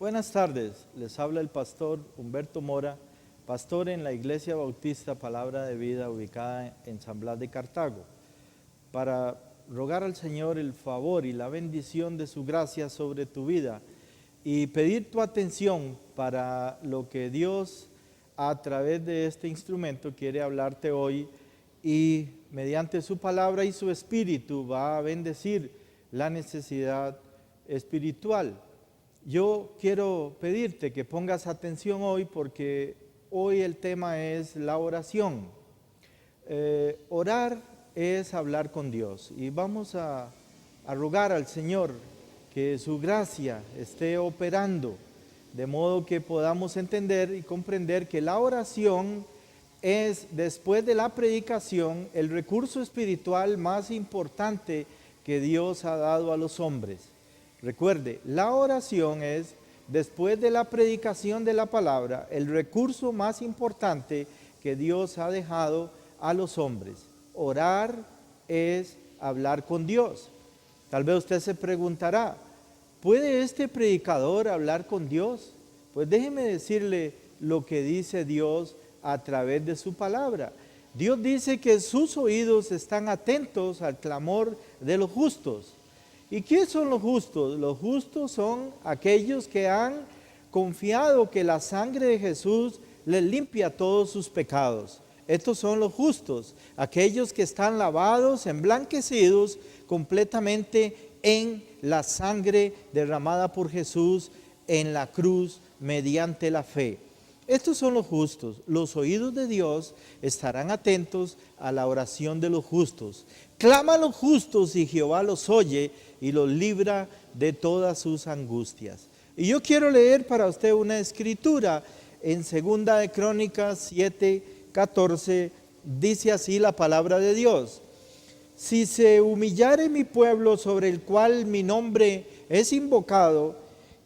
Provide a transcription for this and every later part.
Buenas tardes, les habla el pastor Humberto Mora, pastor en la Iglesia Bautista Palabra de Vida ubicada en San Blas de Cartago, para rogar al Señor el favor y la bendición de su gracia sobre tu vida y pedir tu atención para lo que Dios a través de este instrumento quiere hablarte hoy y mediante su palabra y su espíritu va a bendecir la necesidad espiritual. Yo quiero pedirte que pongas atención hoy porque hoy el tema es la oración. Orar es hablar con Dios y vamos a rogar al Señor que su gracia esté operando de modo que podamos entender y comprender que la oración es, después de la predicación, el recurso espiritual más importante que Dios ha dado a los hombres. Recuerde, la oración es, después de la predicación de la palabra, el recurso más importante que Dios ha dejado a los hombres. Orar es hablar con Dios. Tal vez usted se preguntará, ¿puede este predicador hablar con Dios? Pues déjeme decirle lo que dice Dios a través de su palabra. Dios dice que sus oídos están atentos al clamor de los justos. ¿Y qué son los justos? Los justos son aquellos que han confiado que la sangre de Jesús les limpia todos sus pecados. Estos son los justos, aquellos que están lavados, emblanquecidos completamente en la sangre derramada por Jesús en la cruz mediante la fe. Estos son los justos. Los oídos de Dios estarán atentos a la oración de los justos. Clama a los justos y Jehová los oye y los libra de todas sus angustias. Y yo quiero leer para usted una escritura en 2 de Crónicas 7:14. Dice así la palabra de Dios. Si se humillare mi pueblo sobre el cual mi nombre es invocado,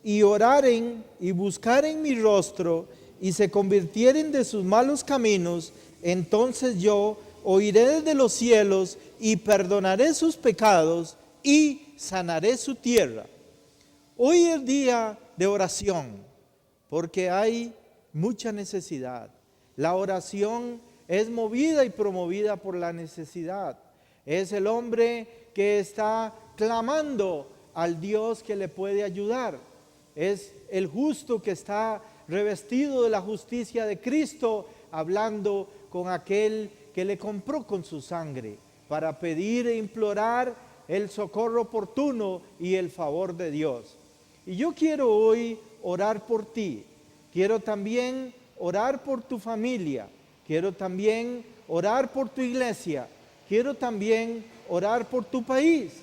y oraren y buscaren mi rostro, y se convirtieren de sus malos caminos, entonces yo oiré desde los cielos y perdonaré sus pecados y sanaré su tierra. Hoy es día de oración porque hay mucha necesidad. La oración es movida y promovida por la necesidad. Es el hombre que está clamando al Dios que le puede ayudar. Es el justo que está revestido de la justicia de Cristo, hablando con aquel que le compró con su sangre, para pedir e implorar el socorro oportuno y el favor de Dios. Y yo quiero hoy orar por ti, quiero también orar por tu familia, quiero también orar por tu iglesia, quiero también orar por tu país.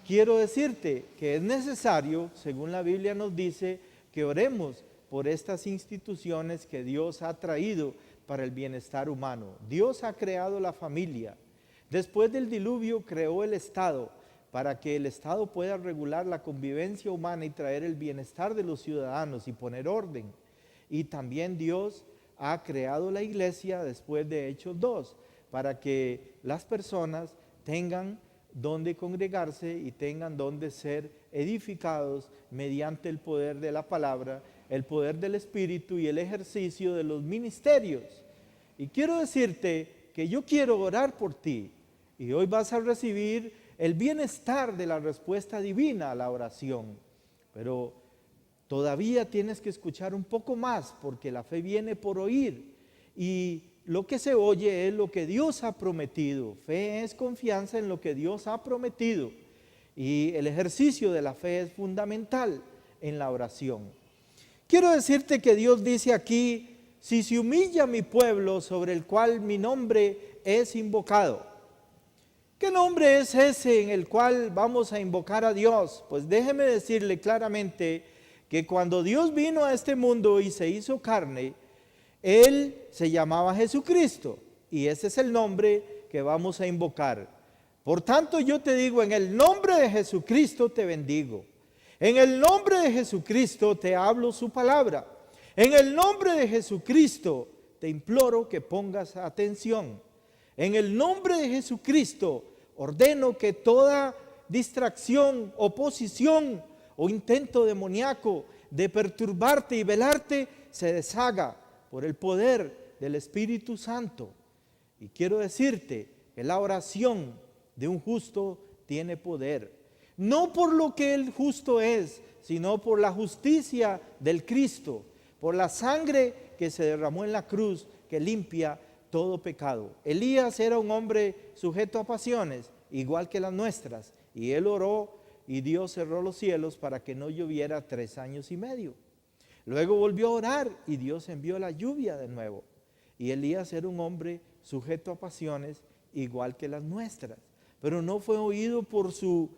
Quiero decirte que es necesario, según la Biblia nos dice, que oremos por estas instituciones que Dios ha traído para el bienestar humano. Dios ha creado la familia. Después del diluvio creó el Estado para que el Estado pueda regular la convivencia humana y traer el bienestar de los ciudadanos y poner orden. Y también Dios ha creado la iglesia después de Hechos 2 para que las personas tengan donde congregarse y tengan donde ser edificados mediante el poder de la palabra, el poder del Espíritu y el ejercicio de los ministerios. Y quiero decirte que yo quiero orar por ti y hoy vas a recibir el bienestar de la respuesta divina a la oración. Pero todavía tienes que escuchar un poco más porque la fe viene por oír y lo que se oye es lo que Dios ha prometido. Fe es confianza en lo que Dios ha prometido y el ejercicio de la fe es fundamental en la oración. Quiero decirte que Dios dice aquí, si se humilla mi pueblo sobre el cual mi nombre es invocado. ¿Qué nombre es ese en el cual vamos a invocar a Dios? Pues déjeme decirle claramente que cuando Dios vino a este mundo y se hizo carne, Él se llamaba Jesucristo y ese es el nombre que vamos a invocar. Por tanto yo te digo, en el nombre de Jesucristo te bendigo. En el nombre de Jesucristo te hablo su palabra. En el nombre de Jesucristo te imploro que pongas atención. En el nombre de Jesucristo ordeno que toda distracción, oposición o intento demoníaco de perturbarte y velarte se deshaga por el poder del Espíritu Santo. Y quiero decirte que la oración de un justo tiene poder, no por lo que el justo es, sino por la justicia del Cristo, por la sangre que se derramó en la cruz, que limpia todo pecado. Elías era un hombre sujeto a pasiones, igual que las nuestras, y él oró y Dios cerró los cielos para que no lloviera 3 años y medio. Luego volvió a orar y Dios envió la lluvia de nuevo. Y Elías era un hombre sujeto a pasiones, igual que las nuestras, pero no fue oído por su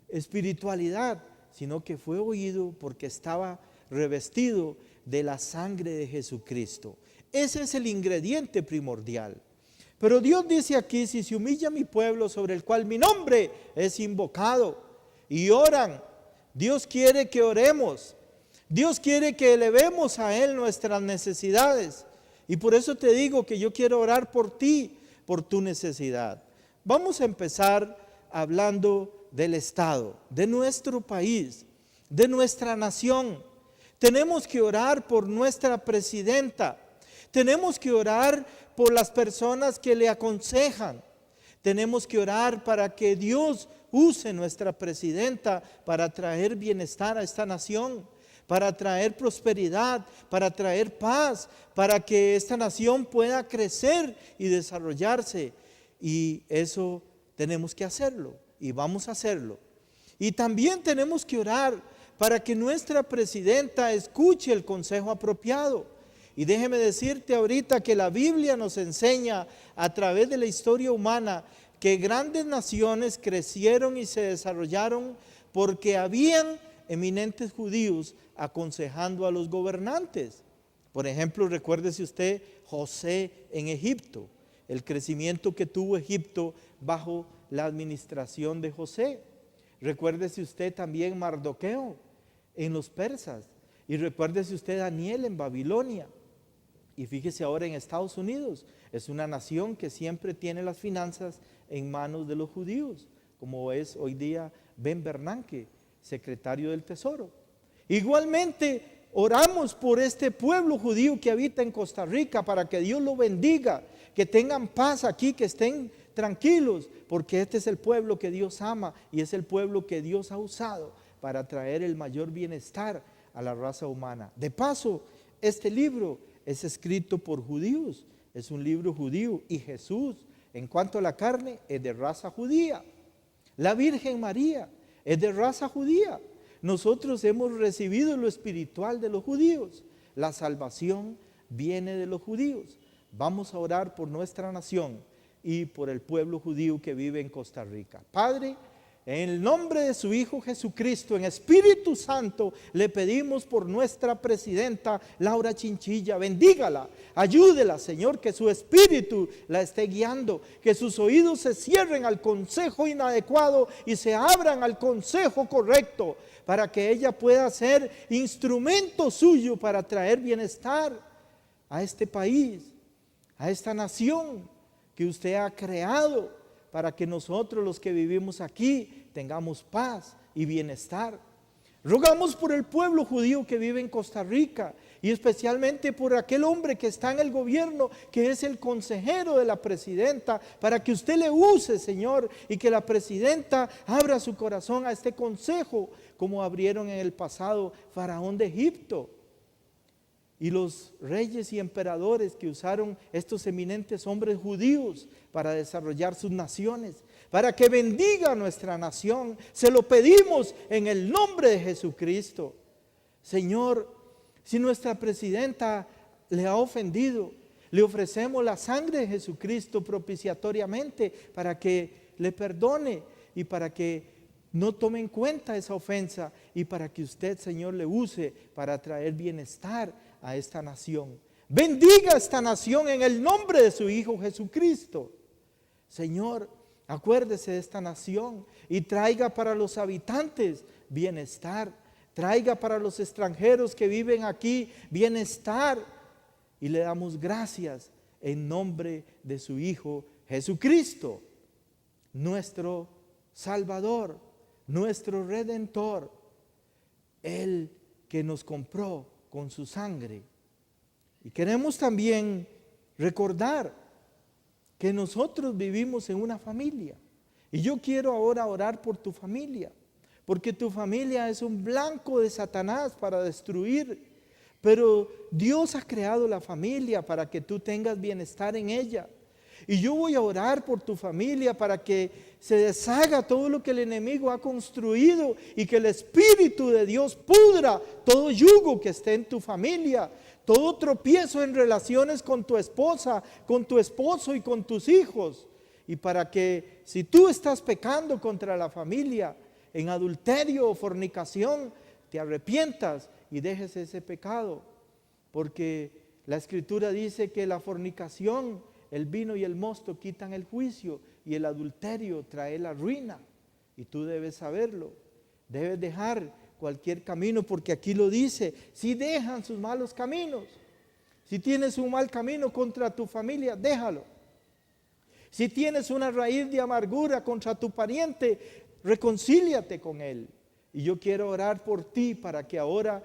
espiritualidad, sino que fue oído porque estaba revestido de la sangre de Jesucristo. Ese es el ingrediente primordial. Pero Dios dice aquí: si se humilla mi pueblo sobre el cual mi nombre es invocado, y oran, Dios quiere que oremos, Dios quiere que elevemos a Él nuestras necesidades. Y por eso te digo que yo quiero orar por ti, por tu necesidad. Vamos a empezar hablando del Estado, de nuestro país, de nuestra nación. Tenemos que orar por nuestra presidenta. Tenemos que orar por las personas que le aconsejan. Tenemos que orar para que Dios use nuestra presidenta para traer bienestar a esta nación, para traer prosperidad, para traer paz, para que esta nación pueda crecer y desarrollarse. Y eso tenemos que hacerlo, y vamos a hacerlo. Y también tenemos que orar para que nuestra presidenta escuche el consejo apropiado. Y déjeme decirte ahorita que la Biblia nos enseña a través de la historia humana que grandes naciones crecieron y se desarrollaron porque habían eminentes judíos aconsejando a los gobernantes. Por ejemplo, recuérdese usted José en Egipto, el crecimiento que tuvo Egipto bajo la administración de José. Recuérdese usted también Mardoqueo en los persas, y recuérdese usted Daniel en Babilonia. Y fíjese ahora en Estados Unidos, es una nación que siempre tiene las finanzas en manos de los judíos, como es hoy día Ben Bernanke, secretario del Tesoro. Igualmente oramos por este pueblo judío que habita en Costa Rica, para que Dios lo bendiga, que tengan paz aquí, que estén tranquilos, porque este es el pueblo que Dios ama y es el pueblo que Dios ha usado para traer el mayor bienestar a la raza humana. De paso, este libro es escrito por judíos, es un libro judío, y Jesús, en cuanto a la carne, es de raza judía. La Virgen María es de raza judía. Nosotros hemos recibido lo espiritual de los judíos. La salvación viene de los judíos. Vamos a orar por nuestra nación y por el pueblo judío que vive en Costa Rica. Padre, en el nombre de su Hijo Jesucristo, en Espíritu Santo, le pedimos por nuestra presidenta Laura Chinchilla. Bendígala, ayúdela, Señor, que su espíritu la esté guiando, que sus oídos se cierren al consejo inadecuado y se abran al consejo correcto, para que ella pueda ser instrumento suyo para traer bienestar a este país, a esta nación que usted ha creado, para que nosotros los que vivimos aquí tengamos paz y bienestar. Rogamos por el pueblo judío que vive en Costa Rica, y especialmente por aquel hombre que está en el gobierno, que es el consejero de la presidenta, para que usted le use, Señor, y que la presidenta abra su corazón a este consejo, como abrieron en el pasado Faraón de Egipto y los reyes y emperadores que usaron estos eminentes hombres judíos para desarrollar sus naciones, para que bendiga nuestra nación. Se lo pedimos en el nombre de Jesucristo. Señor, si nuestra presidenta le ha ofendido, le ofrecemos la sangre de Jesucristo propiciatoriamente para que le perdone y para que no tome en cuenta esa ofensa, y para que usted, Señor, le use para traer bienestar a esta nación. Bendiga a esta nación en el nombre de su Hijo Jesucristo. Señor, acuérdese de esta nación y traiga para los habitantes bienestar. Traiga para los extranjeros que viven aquí bienestar. Y le damos gracias en nombre de su Hijo Jesucristo, nuestro Salvador, nuestro Redentor. Él que nos compró con su sangre. Y queremos también recordar que nosotros vivimos en una familia. Y yo quiero ahora orar por tu familia, porque tu familia es un blanco de Satanás para destruir. Pero Dios ha creado la familia para que tú tengas bienestar en ella. Y yo voy a orar por tu familia para que se deshaga todo lo que el enemigo ha construido y que el Espíritu de Dios pudra todo yugo que esté en tu familia, todo tropiezo en relaciones con tu esposa, con tu esposo y con tus hijos. Y para que si tú estás pecando contra la familia en adulterio o fornicación, te arrepientas y dejes ese pecado. Porque la Escritura dice que la fornicación, el vino y el mosto quitan el juicio y el adulterio trae la ruina. Y tú debes saberlo. Debes dejar cualquier camino, porque aquí lo dice, si dejan sus malos caminos. Si tienes un mal camino contra tu familia, déjalo. Si tienes una raíz de amargura contra tu pariente, reconcíliate con él. Y yo quiero orar por ti para que ahora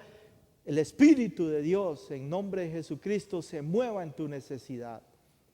el Espíritu de Dios, en nombre de Jesucristo, se mueva en tu necesidad.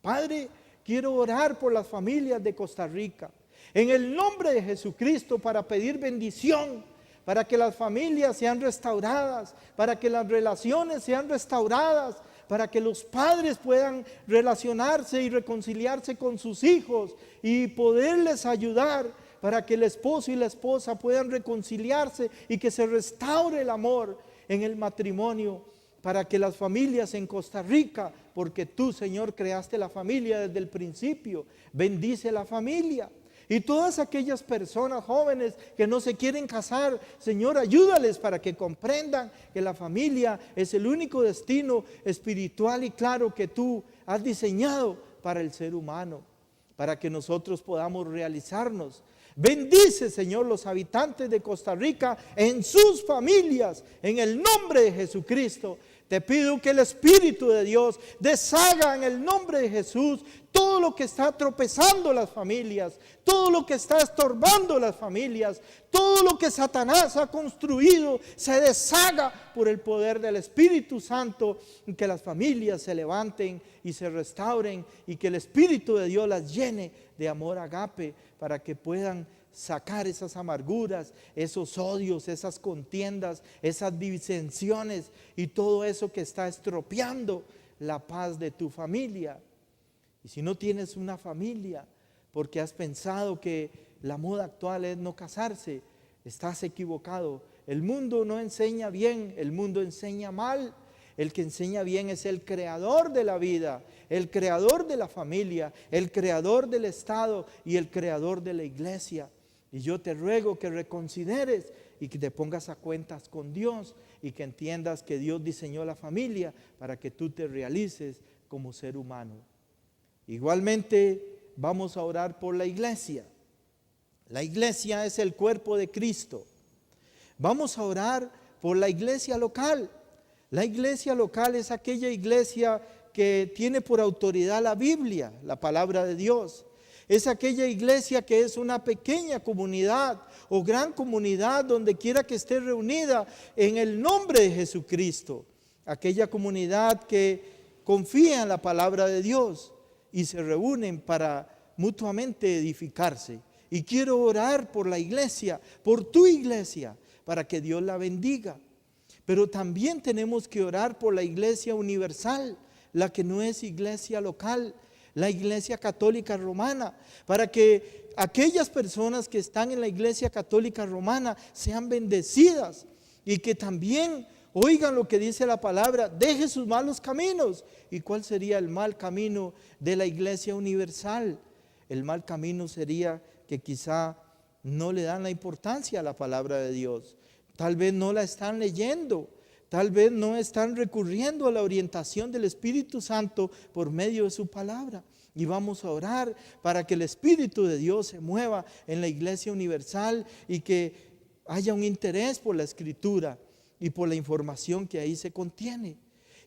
Padre, quiero orar por las familias de Costa Rica, en el nombre de Jesucristo, para pedir bendición, para que las familias sean restauradas, para que las relaciones sean restauradas, para que los padres puedan relacionarse y reconciliarse con sus hijos y poderles ayudar, para que el esposo y la esposa puedan reconciliarse y que se restaure el amor en el matrimonio, para que las familias en Costa Rica, porque tú, Señor, creaste la familia desde el principio, bendice la familia. Y todas aquellas personas jóvenes que no se quieren casar, Señor, ayúdales para que comprendan que la familia es el único destino espiritual y claro que tú has diseñado para el ser humano, para que nosotros podamos realizarnos. Bendice, Señor, los habitantes de Costa Rica en sus familias, en el nombre de Jesucristo. Te pido que el Espíritu de Dios deshaga en el nombre de Jesús todo lo que está tropezando las familias, todo lo que está estorbando las familias, todo lo que Satanás ha construido, se deshaga por el poder del Espíritu Santo, y que las familias se levanten y se restauren y que el Espíritu de Dios las llene de amor agape para que puedan sacar esas amarguras, esos odios, esas contiendas, esas disensiones y todo eso que está estropeando la paz de tu familia. Y si no tienes una familia porque has pensado que la moda actual es no casarse, estás equivocado. El mundo no enseña bien, el mundo enseña mal. El que enseña bien es el creador de la vida, el creador de la familia, el creador del Estado y el creador de la iglesia. Y yo te ruego que reconsideres y que te pongas a cuentas con Dios y que entiendas que Dios diseñó la familia para que tú te realices como ser humano. Igualmente vamos a orar por la iglesia. La iglesia es el cuerpo de Cristo. Vamos a orar por la iglesia local. La iglesia local es aquella iglesia que tiene por autoridad la Biblia, la palabra de Dios. Es aquella iglesia que es una pequeña comunidad o gran comunidad donde quiera que esté reunida en el nombre de Jesucristo. Aquella comunidad que confía en la palabra de Dios y se reúnen para mutuamente edificarse. Y quiero orar por la iglesia, por tu iglesia, para que Dios la bendiga. Pero también tenemos que orar por la iglesia universal, la que no es iglesia local, la iglesia católica romana, para que aquellas personas que están en la iglesia católica romana sean bendecidas y que también oigan lo que dice la palabra, deje sus malos caminos. ¿Y cuál sería el mal camino de la iglesia universal? El mal camino sería que quizá no le dan la importancia a la palabra de Dios. Tal vez no la están leyendo, tal vez no están recurriendo a la orientación del Espíritu Santo por medio de su palabra. Y vamos a orar para que el Espíritu de Dios se mueva en la iglesia universal y que haya un interés por la Escritura y por la información que ahí se contiene.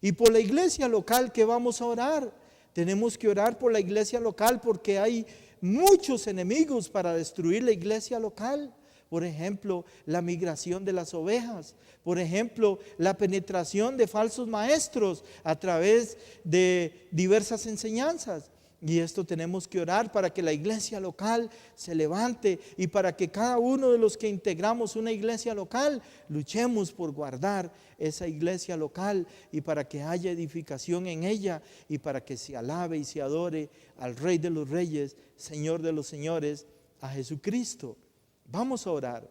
Y por la iglesia local que vamos a orar. Tenemos que orar por la iglesia local porque hay muchos enemigos para destruir la iglesia local. Por ejemplo, la migración de las ovejas. Por ejemplo, la penetración de falsos maestros a través de diversas enseñanzas. Y esto tenemos que orar para que la iglesia local se levante y para que cada uno de los que integramos una iglesia local luchemos por guardar esa iglesia local y para que haya edificación en ella y para que se alabe y se adore al Rey de los Reyes, Señor de los Señores, a Jesucristo. Vamos a orar.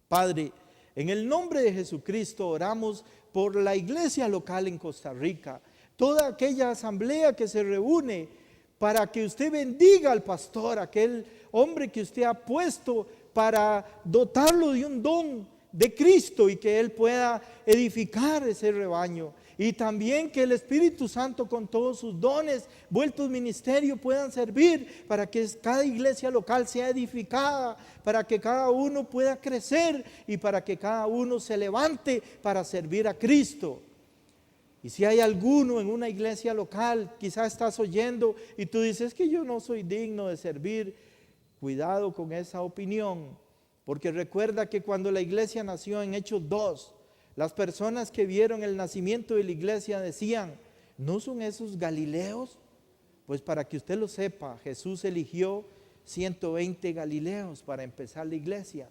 Padre, en el nombre de Jesucristo oramos por la iglesia local en Costa Rica, toda aquella asamblea que se reúne para que usted bendiga al pastor, aquel hombre que usted ha puesto para dotarlo de un don de Cristo y que él pueda edificar ese rebaño. Y también que el Espíritu Santo con todos sus dones, vueltos ministerio, puedan servir para que cada iglesia local sea edificada, para que cada uno pueda crecer y para que cada uno se levante para servir a Cristo. Y si hay alguno en una iglesia local, quizás estás oyendo y tú dices, es que yo no soy digno de servir. Cuidado con esa opinión, porque recuerda que cuando la iglesia nació en Hechos 2, las personas que vieron el nacimiento de la iglesia decían, ¿no son esos galileos? Pues para que usted lo sepa, Jesús eligió 120 galileos para empezar la iglesia.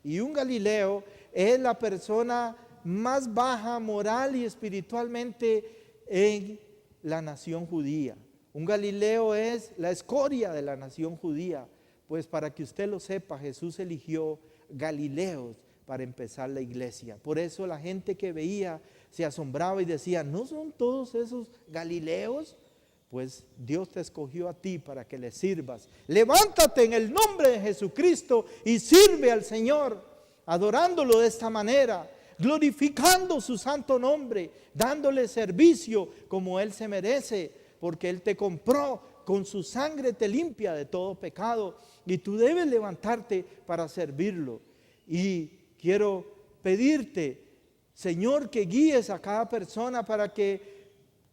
Y un galileo es la persona más baja moral y espiritualmente en la nación judía. Un galileo es la escoria de la nación judía. Pues para que usted lo sepa, Jesús eligió galileos para empezar la iglesia. Por eso la gente que veía se asombraba y decía, ¿no son todos esos galileos? Pues Dios te escogió a ti para que le sirvas. Levántate en el nombre de Jesucristo y sirve al Señor, adorándolo de esta manera, glorificando su santo nombre, dándole servicio como Él se merece, porque Él te compró, con su sangre te limpia de todo pecado y tú debes levantarte para servirlo. Y quiero pedirte, Señor, que guíes a cada persona para que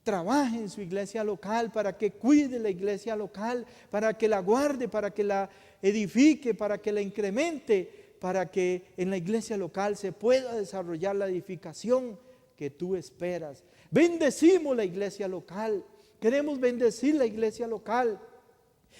trabaje en su iglesia local, para que cuide la iglesia local, para que la guarde, para que la edifique, para que la incremente, para que en la iglesia local se pueda desarrollar la edificación que tú esperas. Bendecimos la iglesia local, queremos bendecir la iglesia local.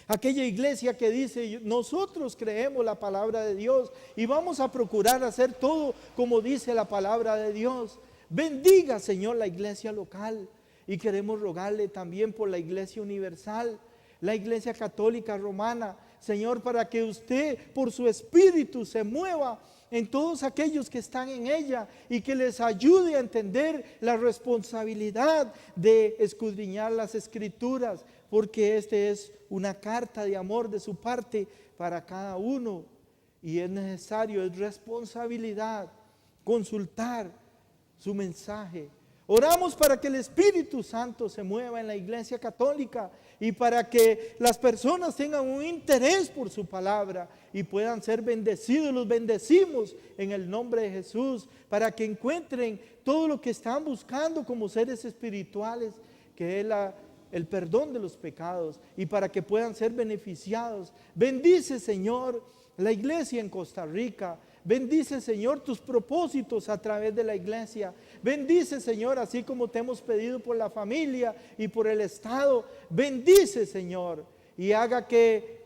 Aquella iglesia que dice, nosotros creemos la palabra de Dios y vamos a procurar hacer todo como dice la palabra de Dios. Bendiga, Señor, la iglesia local. Y queremos rogarle también por la iglesia universal, la iglesia católica romana, Señor, para que usted por su espíritu se mueva en todos aquellos que están en ella y que les ayude a entender la responsabilidad de escudriñar las escrituras, porque este es una carta de amor de su parte para cada uno y es necesario, es responsabilidad consultar su mensaje. Oramos para que el Espíritu Santo se mueva en la iglesia católica y para que las personas tengan un interés por su palabra y puedan ser bendecidos. Los bendecimos en el nombre de Jesús para que encuentren todo lo que están buscando como seres espirituales, que es el perdón de los pecados, y para que puedan ser beneficiados. Bendice, Señor, la iglesia en Costa Rica. Bendice, Señor, tus propósitos a través de la iglesia. Bendice, Señor, así como te hemos pedido por la familia y por el Estado. Bendice, Señor, y haga que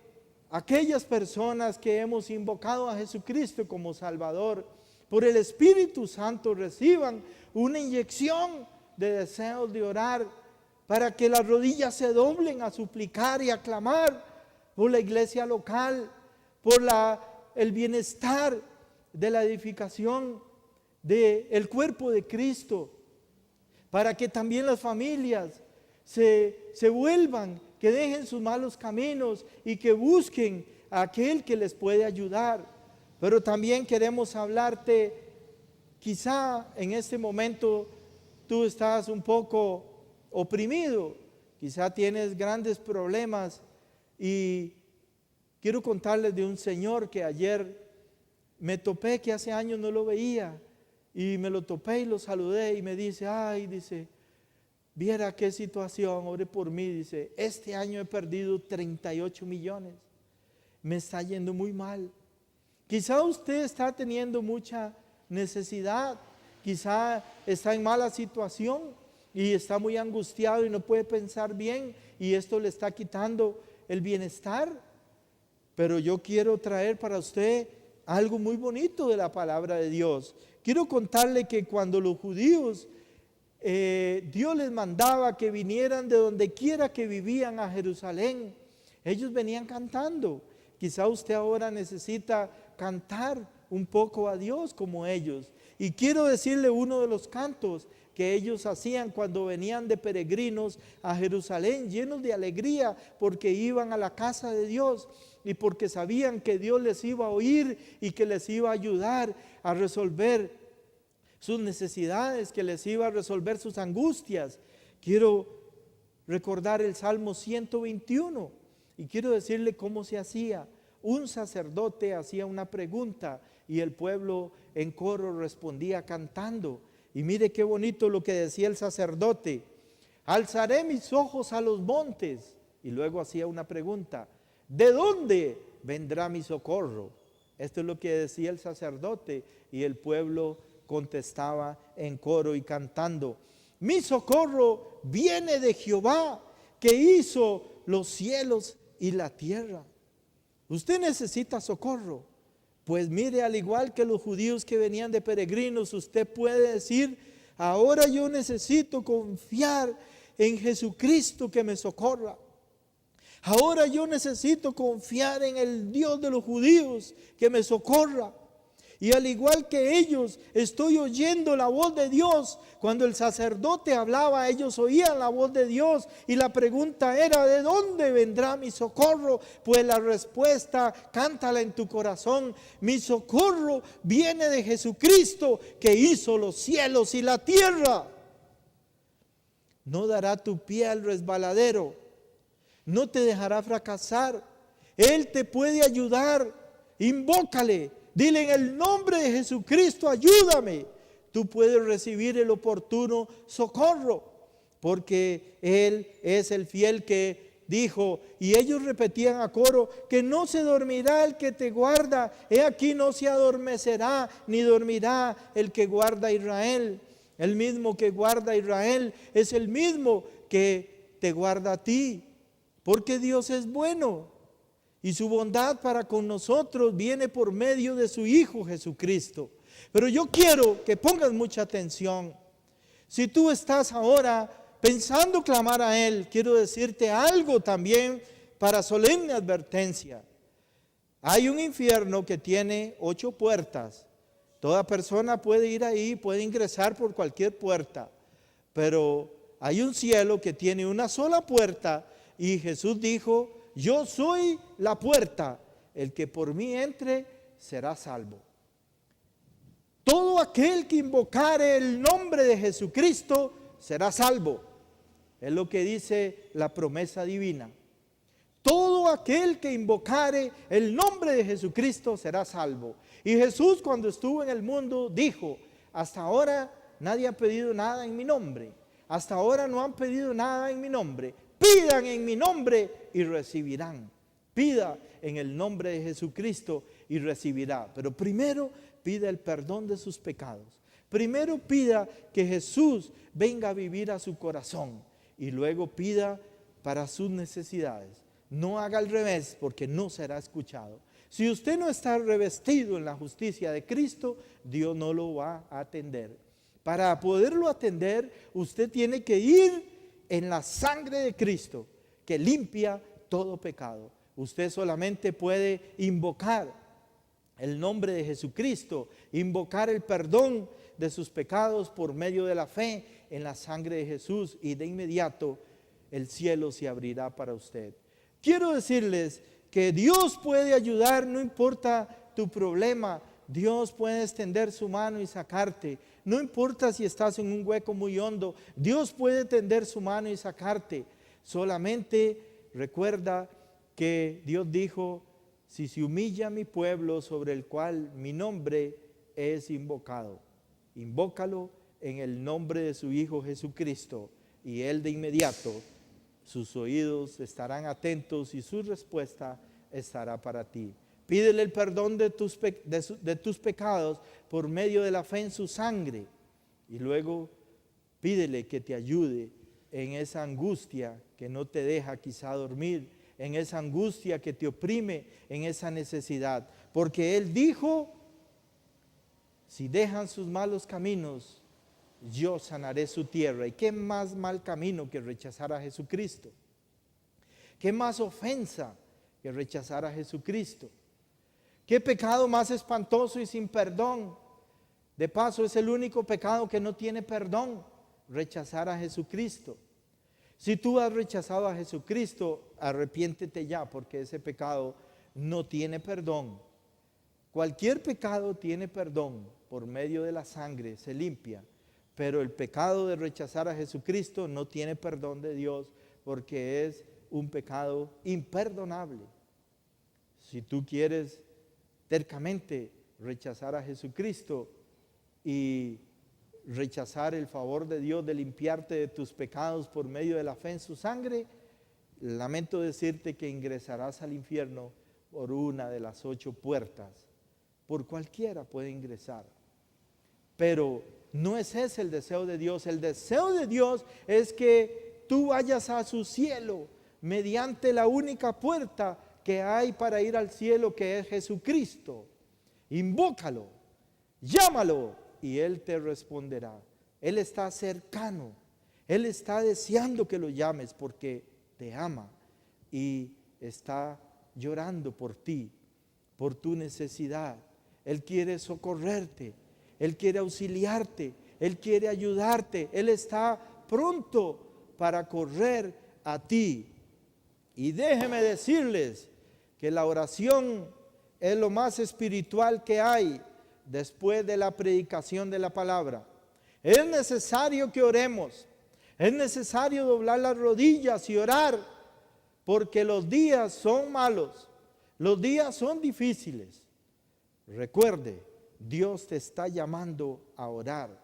aquellas personas que hemos invocado a Jesucristo como Salvador, por el Espíritu Santo reciban una inyección de deseos de orar, para que las rodillas se doblen a suplicar y a clamar por la iglesia local, por el bienestar de la edificación del cuerpo de Cristo, para que también las familias se vuelvan, que dejen sus malos caminos y que busquen a aquel que les puede ayudar. Pero también queremos hablarte, quizá en este momento tú estás un poco oprimido, quizá tienes grandes problemas, y quiero contarles de un señor que ayer me topé, que hace años no lo veía, y me lo topé y lo saludé y me dice, ay, dice, viera qué situación, ore por mí, dice, este año he perdido 38 millones, me está yendo muy mal, Quizá usted está teniendo mucha necesidad, quizá está en mala situación y está muy angustiado y no puede pensar bien y esto le está quitando el bienestar. Pero yo quiero traer para usted algo muy bonito de la palabra de Dios. Quiero contarle que cuando los judíos, Dios les mandaba que vinieran de donde quiera que vivían a Jerusalén, ellos venían cantando. Quizá usted ahora necesita cantar un poco a Dios como ellos. Y quiero decirle uno de los cantos que ellos hacían cuando venían de peregrinos a Jerusalén, llenos de alegría porque iban a la casa de Dios y porque sabían que Dios les iba a oír y que les iba a ayudar a resolver sus necesidades, que les iba a resolver sus angustias. Quiero recordar el Salmo 121 y quiero decirle cómo se hacía. Un sacerdote hacía una pregunta y el pueblo en coro respondía cantando. Y mire qué bonito lo que decía el sacerdote: alzaré mis ojos a los montes. Y luego hacía una pregunta: ¿de dónde vendrá mi socorro? Esto es lo que decía el sacerdote y el pueblo contestaba en coro y cantando: mi socorro viene de Jehová, que hizo los cielos y la tierra. Usted necesita socorro. Pues mire, al igual que los judíos que venían de peregrinos, usted puede decir: ahora yo necesito confiar en Jesucristo que me socorra. Ahora yo necesito confiar en el Dios de los judíos que me socorra. Y al igual que ellos, estoy oyendo la voz de Dios. Cuando el sacerdote hablaba, ellos oían la voz de Dios. Y la pregunta era: ¿de dónde vendrá mi socorro? Pues la respuesta, cántala en tu corazón: mi socorro viene de Jesucristo, que hizo los cielos y la tierra. No dará tu pie al resbaladero, no te dejará fracasar. Él te puede ayudar. Invócale. Dile: en el nombre de Jesucristo, ayúdame. Tú puedes recibir el oportuno socorro, porque Él es el fiel que dijo, y ellos repetían a coro, que no se dormirá el que te guarda. He aquí no se adormecerá ni dormirá el que guarda a Israel. El mismo que guarda a Israel es el mismo que te guarda a ti, porque Dios es bueno. Y su bondad para con nosotros viene por medio de su Hijo Jesucristo. Pero yo quiero que pongas mucha atención. Si tú estás ahora pensando clamar a Él, quiero decirte algo también para solemne advertencia. Hay un infierno que tiene 8 puertas. Toda persona puede ir ahí, puede ingresar por cualquier puerta. Pero hay un cielo que tiene una sola puerta y Jesús dijo: yo soy la puerta, el que por mí entre será salvo. Todo aquel que invocare el nombre de Jesucristo será salvo. Es lo que dice la promesa divina. Todo aquel que invocare el nombre de Jesucristo será salvo. Y Jesús, cuando estuvo en el mundo, dijo: hasta ahora nadie ha pedido nada en mi nombre. Hasta ahora no han pedido nada en mi nombre. Pidan en mi nombre y recibirán. Pida en el nombre de Jesucristo y recibirá. Pero primero pida el perdón de sus pecados. Primero pida que Jesús venga a vivir a su corazón. Y luego pida para sus necesidades. No haga al revés, porque no será escuchado. Si usted no está revestido en la justicia de Cristo, Dios no lo va a atender. Para poderlo atender, usted tiene que ir en la sangre de Cristo, que limpia todo pecado. Usted solamente puede invocar el nombre de Jesucristo, invocar el perdón de sus pecados por medio de la fe en la sangre de Jesús, y de inmediato el cielo se abrirá para usted. Quiero decirles que Dios puede ayudar, no importa tu problema. Dios puede extender su mano y sacarte. No importa si estás en un hueco muy hondo, Dios puede tender su mano y sacarte. Solamente recuerda que Dios dijo: si se humilla mi pueblo sobre el cual mi nombre es invocado, invócalo en el nombre de su Hijo Jesucristo, y Él de inmediato, sus oídos estarán atentos y su respuesta estará para ti. Pídele el perdón de tus pecados por medio de la fe en su sangre. Y luego pídele que te ayude en esa angustia que no te deja quizá dormir, en esa angustia que te oprime, en esa necesidad. Porque Él dijo, si dejan sus malos caminos, yo sanaré su tierra. ¿Y qué más mal camino que rechazar a Jesucristo? ¿Qué más ofensa que rechazar a Jesucristo? ¿Qué pecado más espantoso y sin perdón? De paso, es el único pecado que no tiene perdón, rechazar a Jesucristo. Si tú has rechazado a Jesucristo, arrepiéntete ya, porque ese pecado no tiene perdón. Cualquier pecado tiene perdón, por medio de la sangre se limpia, pero el pecado de rechazar a Jesucristo no tiene perdón de Dios, porque es un pecado imperdonable. Si tú quieres tercamente rechazar a Jesucristo y rechazar el favor de Dios de limpiarte de tus pecados por medio de la fe en su sangre, lamento decirte que ingresarás al infierno por una de las 8 puertas. Por cualquiera puede ingresar. Pero no es ese el deseo de Dios. El deseo de Dios es que tú vayas a su cielo mediante la única puerta que hay para ir al cielo, que es Jesucristo. Invócalo, llámalo y Él te responderá. Él está cercano, Él está deseando que lo llames porque te ama y está llorando por ti, por tu necesidad. Él quiere socorrerte, Él quiere auxiliarte, Él quiere ayudarte, Él está pronto para correr a ti. Y déjeme decirles que la oración es lo más espiritual que hay después de la predicación de la palabra. Es necesario que oremos, es necesario doblar las rodillas y orar, porque los días son malos, los días son difíciles. Recuerde, Dios te está llamando a orar.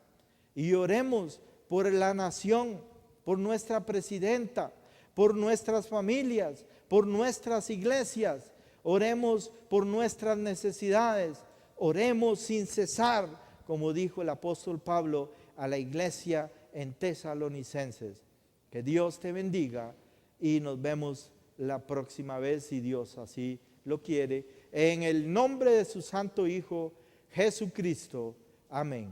Y oremos por la nación, por nuestra presidenta, por nuestras familias, por nuestras iglesias. Oremos por nuestras necesidades. Oremos sin cesar, como dijo el apóstol Pablo a la iglesia en Tesalonicenses. Que Dios te bendiga y nos vemos la próxima vez, si Dios así lo quiere. En el nombre de su santo Hijo Jesucristo. Amén.